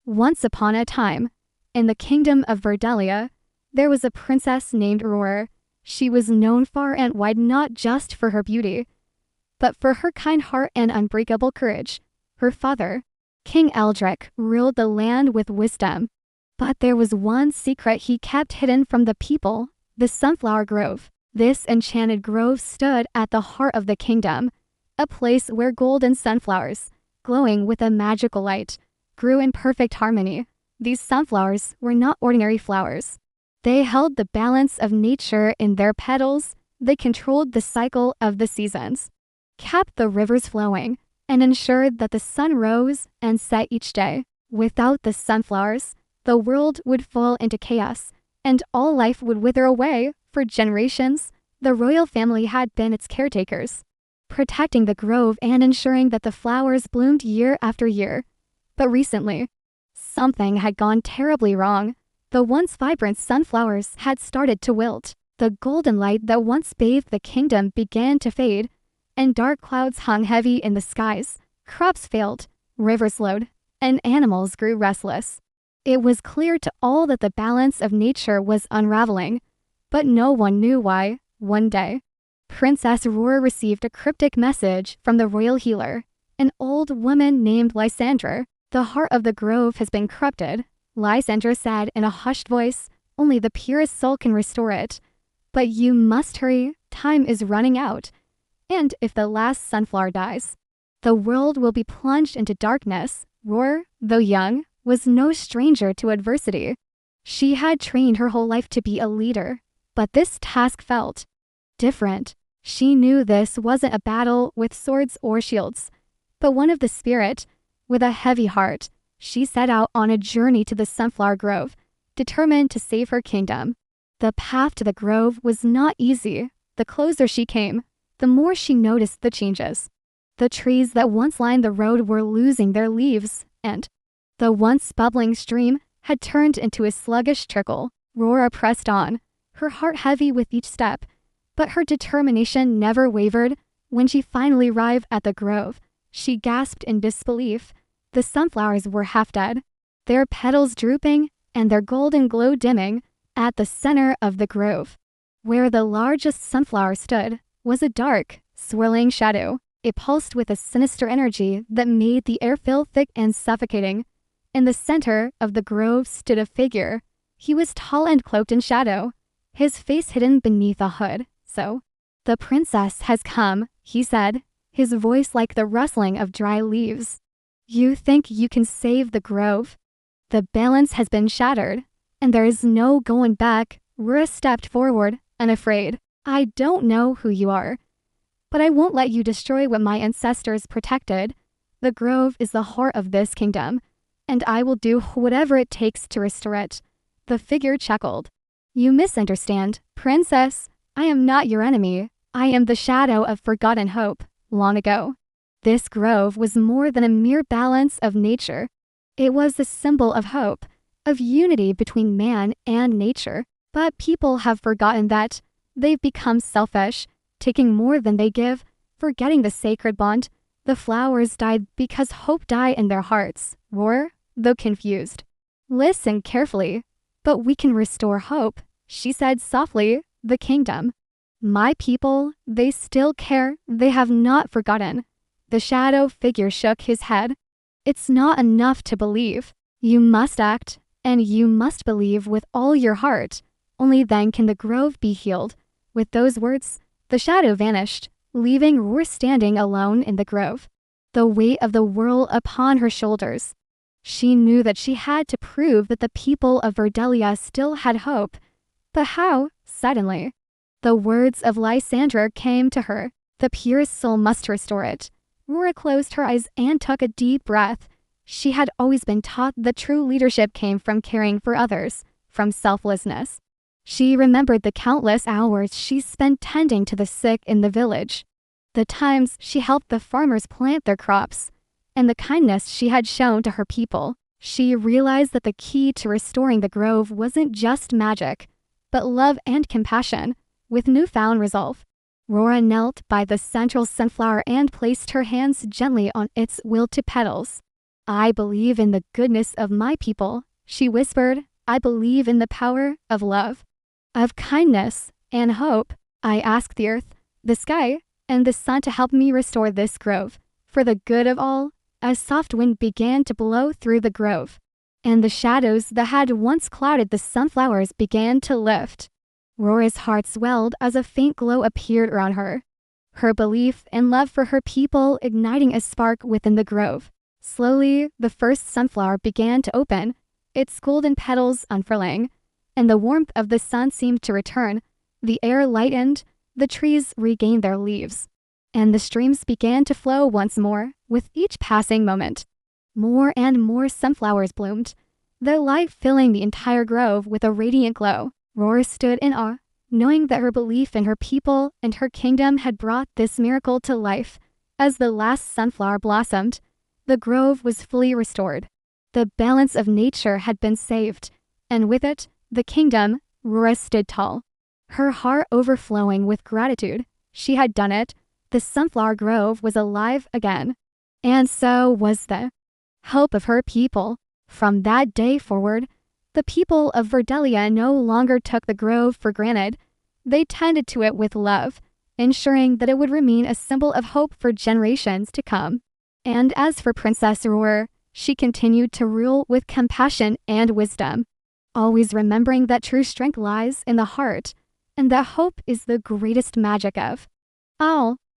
Once upon a time, in the kingdom of Verdelia, there was a princess named Aurora. She was known far and wide not just for her beauty, but for her kind heart and unbreakable courage. Her father, King Eldrick, ruled the land with wisdom. But there was one secret he kept hidden from the people: the Sunflower Grove. This enchanted grove stood at the heart of the kingdom, a place where golden sunflowers, glowing with a magical light, grew in perfect harmony. These sunflowers were not ordinary flowers. They held the balance of nature in their petals. They controlled the cycle of the seasons, kept the rivers flowing, and ensured that the sun rose and set each day. Without the sunflowers, the world would fall into chaos, and all life would wither away. For generations, the royal family had been its caretakers, protecting the grove and ensuring that the flowers bloomed year after year. But recently, something had gone terribly wrong. The once vibrant sunflowers had started to wilt. The golden light that once bathed the kingdom began to fade, and dark clouds hung heavy in the skies. Crops failed, rivers slowed, and animals grew restless. It was clear to all that the balance of nature was unraveling, but no one knew why. One day, Princess Aurora received a cryptic message from the royal healer, an old woman named Lysandra. "The heart of the grove has been corrupted," Lysandra said in a hushed voice. "Only the purest soul can restore it. But you must hurry, time is running out. And if the last sunflower dies, the world will be plunged into darkness." Aurora, though young, was no stranger to adversity. She had trained her whole life to be a leader, but this task felt different. She knew this wasn't a battle with swords or shields, but one of the spirit. With a heavy heart, she set out on a journey to the Sunflower Grove, determined to save her kingdom. The path to the grove was not easy. The closer she came, the more she noticed the changes. The trees that once lined the road were losing their leaves, and the once bubbling stream had turned into a sluggish trickle. Aurora pressed on, her heart heavy with each step, but her determination never wavered. When she finally arrived at the grove, she gasped in disbelief. The sunflowers were half dead, their petals drooping and their golden glow dimming. At the center of the grove, where the largest sunflower stood, was a dark, swirling shadow. It pulsed with a sinister energy that made the air feel thick and suffocating. In the center of the grove stood a figure. He was tall and cloaked in shadow, his face hidden beneath a hood. "So, the princess has come," he said, his voice like the rustling of dry leaves. "You think you can save the grove? The balance has been shattered, and there is no going back." Aurora stepped forward, unafraid. "I don't know who you are, but I won't let you destroy what my ancestors protected. The grove is the heart of this kingdom, and I will do whatever it takes to restore it." The figure chuckled. "You misunderstand, princess. I am not your enemy. I am the shadow of forgotten hope. Long ago, this grove was more than a mere balance of nature. It was a symbol of hope, of unity between man and nature. But people have forgotten that. They've become selfish, taking more than they give, forgetting the sacred bond. The flowers died because hope died in their hearts." Aurora, though confused, listened carefully. "But we can restore hope," she said softly. "The kingdom, my people, they still care. They have not forgotten." The shadow figure shook his head. "It's not enough to believe. You must act, and you must believe with all your heart. Only then can the grove be healed." With those words, the shadow vanished, leaving Aurora standing alone in the grove, the weight of the world upon her shoulders. She knew that she had to prove that the people of Verdelia still had hope. But how? Suddenly, the words of Lysandra came to her. The purest soul must restore it. Aurora closed her eyes and took a deep breath. She had always been taught that true leadership came from caring for others, from selflessness. She remembered the countless hours she spent tending to the sick in the village, the times she helped the farmers plant their crops, and the kindness she had shown to her people. She realized that the key to restoring the grove wasn't just magic, but love and compassion. With newfound resolve, Aurora knelt by the central sunflower and placed her hands gently on its wilted petals. I believe in the goodness of my people, she whispered. I believe in the power of love, of kindness, and hope. I ask the earth, the sky, and the sun to help me restore this grove, for the good of all. A soft wind began to blow through the grove, and the shadows that had once clouded the sunflowers began to lift. Aurora's heart swelled as a faint glow appeared around her, her belief and love for her people igniting a spark within the grove. Slowly, the first sunflower began to open, its golden petals unfurling, and the warmth of the sun seemed to return. The air lightened, the trees regained their leaves, and the streams began to flow once more with each passing moment. More and more sunflowers bloomed, the light filling the entire grove with a radiant glow. Aurora stood in awe, knowing that her belief in her people and her kingdom had brought this miracle to life. As the last sunflower blossomed, the grove was fully restored. The balance of nature had been saved, and with it, the kingdom. Aurora stood tall, her heart overflowing with gratitude. She had done it. The sunflower grove was alive again. And so was the hope of her people. From that day forward, the people of Verdelia no longer took the grove for granted. They tended to it with love, ensuring that it would remain a symbol of hope for generations to come. And as for Princess Aurora, she continued to rule with compassion and wisdom, always remembering that true strength lies in the heart, and that hope is the greatest magic of all.